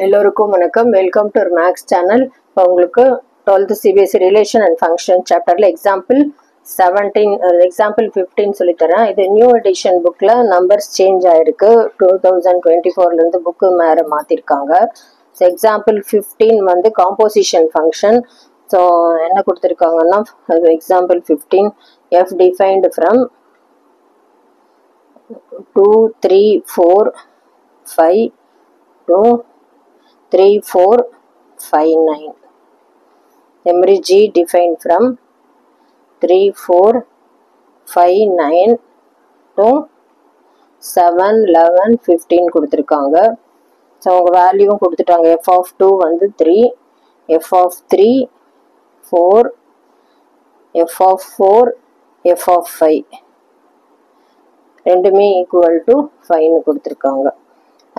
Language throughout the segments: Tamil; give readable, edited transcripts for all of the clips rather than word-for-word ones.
எல்லோருக்கும் வணக்கம். Welcome to maths channel. இப்போ உங்களுக்கு 12th CBSE relation and function சாப்டரில் எக்ஸாம்பிள் 15 சொல்லித்தரேன். இது நியூ எடிஷன் புக்கில் நம்பர்ஸ் சேஞ்ச் ஆகிருக்கு. 2024 புக்கு மேலே மாற்றிருக்காங்க. ஸோ எக்ஸாம்பிள் 15 வந்து காம்போசிஷன் ஃபங்க்ஷன். ஸோ என்ன கொடுத்துருக்காங்கன்னா, அது example 15 f defined from 2 3 4 5 to 3 4 5 9. Memory G defined from 3 4 5 9 to 7 11 15 கொடுத்துருக்காங்க. ஸோ அவங்க வேல்யூவும் கொடுத்துட்டாங்க. f of 2 வந்து 3, f of 3 4, f of 4, f of 5 ரெண்டுமே ஈக்குவல் டு 5ன்னு கொடுத்துருக்காங்க.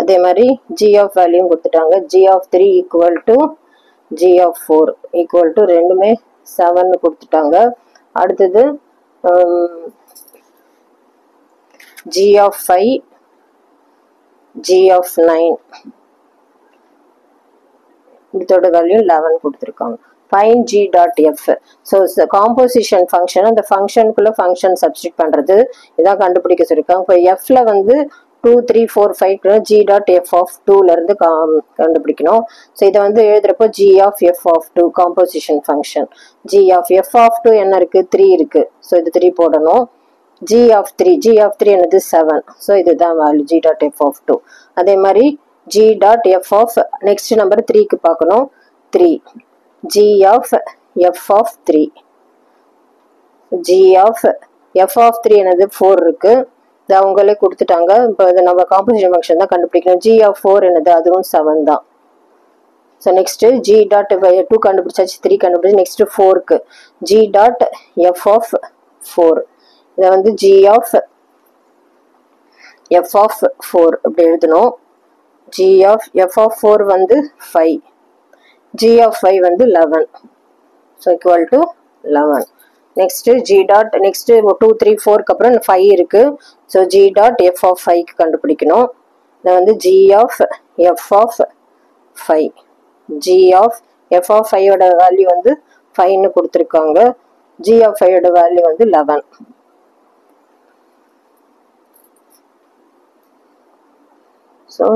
அதே மாதிரி g of வேல்யூவும் கொடுத்துட்டாங்க. g of 3 equal to g of 4 equal to ரெண்டுமே 7ன்னு கொடுத்துட்டாங்க. அடுத்தது g of 5, g of 9 இதோட வேல்யூ 11 கொடுத்துருக்காங்க. find g dot f. So composition function, அந்த ஃபங்க்ஷனுக்குள்ள ஃபங்க்ஷன் சப்ஸ்டிட் பண்ணுறது இதான் கண்டுபிடிக்க சொல்லியிருக்காங்க. இப்போ எஃப்ல வந்து 2 3 4 5 g டாட் எஃப் ஆஃப் 2லேருந்து கண்டுபிடிக்கணும். ஸோ இதை வந்து எழுதுறப்போ g of f of 2 composition function. g of f of 2 என்ன இருக்குது? 3 இருக்குது. ஸோ இது 3 போடணும். g ஆஃப் 3 என்னது? 7. ஸோ இதுதான் value g dot F of 2. அதே மாதிரி g dot F of next number 3க்கு பார்க்கணும். 3 g of f of 3. g of f of 3 என்னது? 4 இருக்கு. இது அவங்களே கொடுத்துட்டாங்க. இப்போ இது நம்ம காம்போசிஷன் ஃபங்க்ஷன் தான் கண்டுபிடிக்கணும். g of 4 என்னது? அதுவும் 7 தான். ஸோ நெக்ஸ்ட் g டாட் 2 கண்டுபிடிச்சாச்சு, 3 கண்டுபிடிச்சு. நெக்ஸ்ட் 4க்கு g டாட் f of 4. இதை வந்து g of f of 4 இப்படி எழுதணும். g of f of 4 வந்து 5. g of 5 வந்து 11. So equal to 11. Next g dot next 2 3 4க்கு அப்புறம் 5 இருக்கு. So g dot f of 5க்கு கண்டுபிடிக்கணும். இதை வந்து g of f of 5. g of f of 5ஓட வேல்யூ வந்து 5ன்னு கொடுத்துருக்காங்க. g of 5ஓட வேல்யூ வந்து 11. ஸோ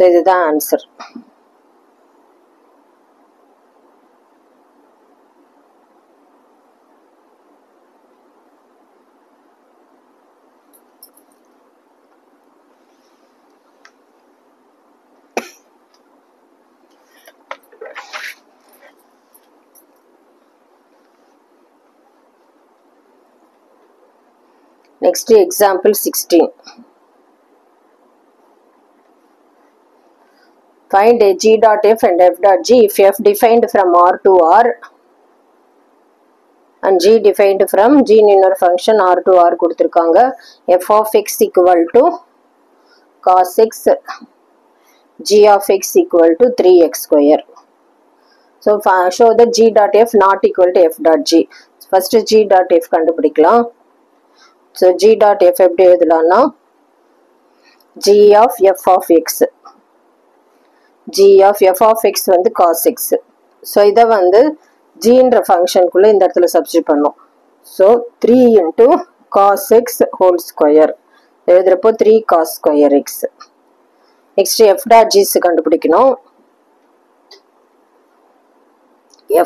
இதுதான் answer. Next example 16. Find a g dot f and f dot g if f defined from R to R and g defined from g இன்னொரு function R to R கொடுத்துருக்காங்க. f of x equal to cos x, g of x equal to 3x square. So show that g dot f not equal to f dot g. First g dot f கண்டுபிடிக்கலாம். So g dot f எப்படி எழுதலாம்னா, g of f of x, g of f of x வந்து cos x. ஸோ இதை வந்து gன்ற ஃபங்க்ஷனுக்குள்ளே இந்த இடத்துல சப்ஸ்டிட் பண்ணோம். So 3 into cos x whole square எழுதுறப்போ 3 cos square x. Next f dot g கண்டுபிடிக்கணும்.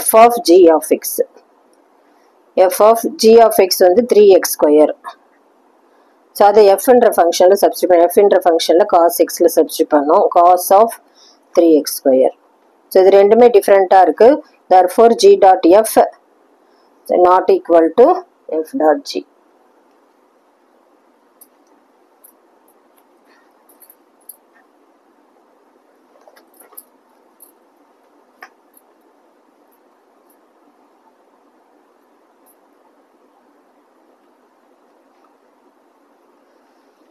f of g of x, f of g of x வந்து 3x square. ஸோ அதை fன்ற ஃபங்க்ஷனில் சப்ஸ்டிட் பண்ணோம். fன்ற ஃபங்க்ஷனில் cos xல சப்ஸ்டிட் பண்ணோம். cos of 3x square. So இது ரெண்டுமே டிஃப்ரெண்ட்டாக இருக்குது. therefore g dot f not equal to f dot g.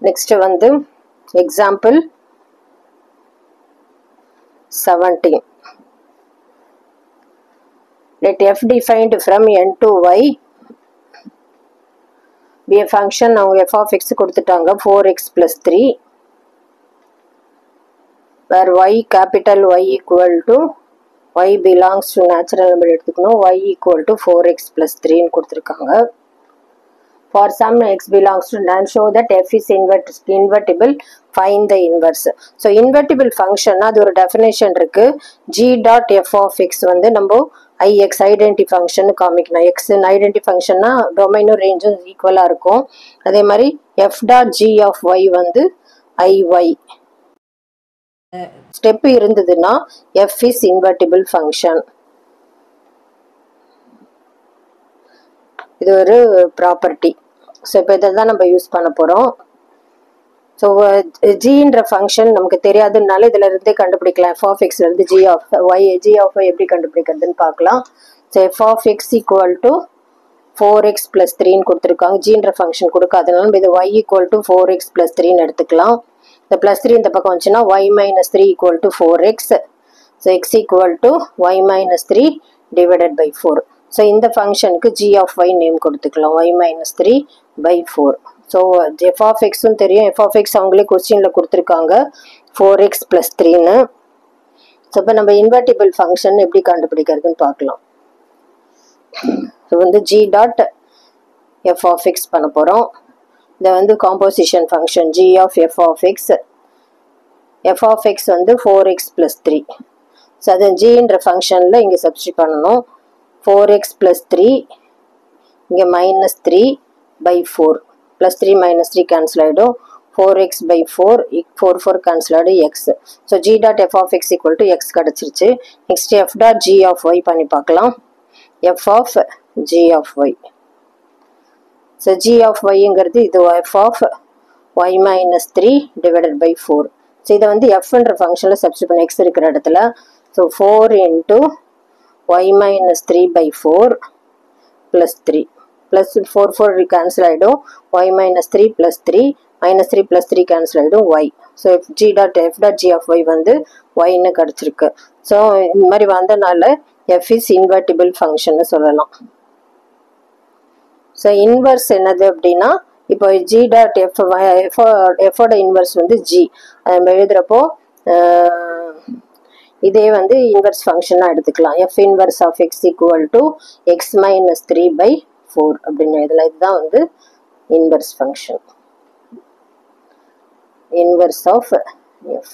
Next வந்து example 17. Let f defined from n to y be a function. அவங்க f of x கொடுத்துட்டாங்க 4x plus 3 where y capital Y equal to y belongs to natural number எடுத்துக்கணும். y equal to 4x plus 3 ன்னு கொடுத்துருக்காங்க. For some x belongs to none, show that f is invertible, find the inverse. So invertible function அது ஒரு definition இருக்கு. g dot f of x வந்து நம்ம ix identity function காமிக்கணும். x identity functionனா டொமைனும் ரேஞ்சும் ஈக்குவலா இருக்கும். அதே மாதிரி f dot g of y வந்து iy ஸ்டெப் இருந்ததுன்னா f is invertible function. இது ஒரு ப்ராப்பர்ட்டி. ஸோ இப்போ இதை தான் நம்ம யூஸ் பண்ண போகிறோம். ஸோ ஜின்ற ஃபங்க்ஷன் நமக்கு தெரியாதுனால இதில் இருந்தே கண்டுபிடிக்கலாம். எஃப் ஆஃப் எக்ஸ்லேருந்து ஜி ஆஃப் ஒய் எப்படி கண்டுபிடிக்கிறதுன்னு பார்க்கலாம். So F of X equal to 4x plus 3ன்னு கொடுத்துருக்காங்க. ஜின்ற ஃபங்க்ஷன் கொடுக்காதனால நம்ம இது y equal to 4x plus 3ன்னு எடுத்துக்கலாம். இந்த ப்ளஸ் 3 இந்த பக்கம் வந்துச்சுன்னா y minus 3 equal to 4x. So x equal to y minus 3 divided by 4. So இந்த ஃபங்க்ஷனுக்கு g ஆஃப் y நேம் கொடுத்துக்கலாம். y minus 3 by 4. So f of xும் தெரியும். f of x அவங்களே கொஸ்டினில் கொடுத்துருக்காங்க 4x plus 3ன்னு. ஸோ இப்போ நம்ம இன்வெர்டிபிள் ஃபங்க்ஷன் எப்படி கண்டுபிடிக்கிறதுன்னு பார்க்கலாம். ஸோ வந்து g dot f of x பண்ண போகிறோம். இதை வந்து composition function g of f of x வந்து 4x plus 3. ஸோ அது ஜின்ற ஃபங்க்ஷனில் இங்கே சப்ஸ்டிட் பண்ணணும். 4x plus 3 இங்கே minus 3 by 4. plus 3 minus 3 cancel ஆகிடும். 4x by 4 4 cancel ஆகிடும் x. So g dot f of x equal to x கிடச்சிருச்சு. Next f dot g of y பண்ணி பார்க்கலாம். f of g of y. So g of yங்கிறது இது f of y minus 3 divided by 4. So இதை வந்து fன்ற ஃபங்க்ஷனில் சப்ஸ்டிட் பண்ண x இருக்கிற இடத்துல. So 4 into y minus 3 by 4 plus 3. plus 4 cancel ஆகிடும். y minus 3 plus 3 minus 3 plus 3 cancel ஆகிடும் y. So f dot g of y வந்து yன்னு கிடச்சிருக்கு. ஸோ இந்த மாதிரி வந்தனால f is invertible function சொல்லலாம். ஸோ இன்வர்ஸ் என்னது அப்படின்னா இப்போ g dot f இன்வர்ஸ் வந்து g நம்ம எழுதுகிறப்போ இதே வந்து இன்வர்ஸ் ஃபங்க்ஷனாக எடுத்துக்கலாம். f inverse of x equal to x minus 3 by 4 அப்படின்னு எழுதலாம். இதுதான் வந்து inverse function. Inverse of f.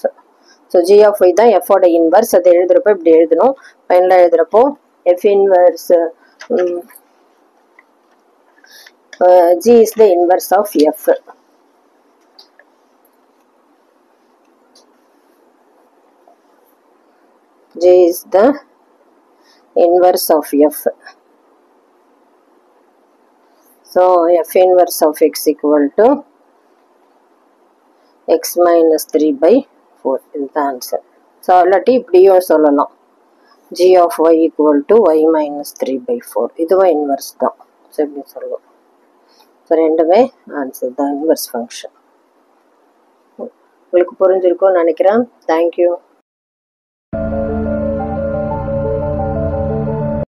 So g of y தான் f ஓட இன்வர்ஸ். அதை எழுதுகிறப்போ இப்படி எழுதணும். ஃபைனலாக எழுதுகிறப்போ f inverse g is the inverse of f. G is the inverse of f. So f inverse of x equal to x minus 3 by 4 is the answer. So allati இப்படியும் சொல்லலாம். g of y equal to y minus 3 by 4. இதுவும் inverse தான். So இப்படி சொல்லலாம். ஸோ ரெண்டுமே ஆன்சர் தான் இன்வர்ஸ் ஃபங்க்ஷன். உங்களுக்கு புரிஞ்சிருக்கும்னு நினைக்கிறேன். தேங்க்யூ.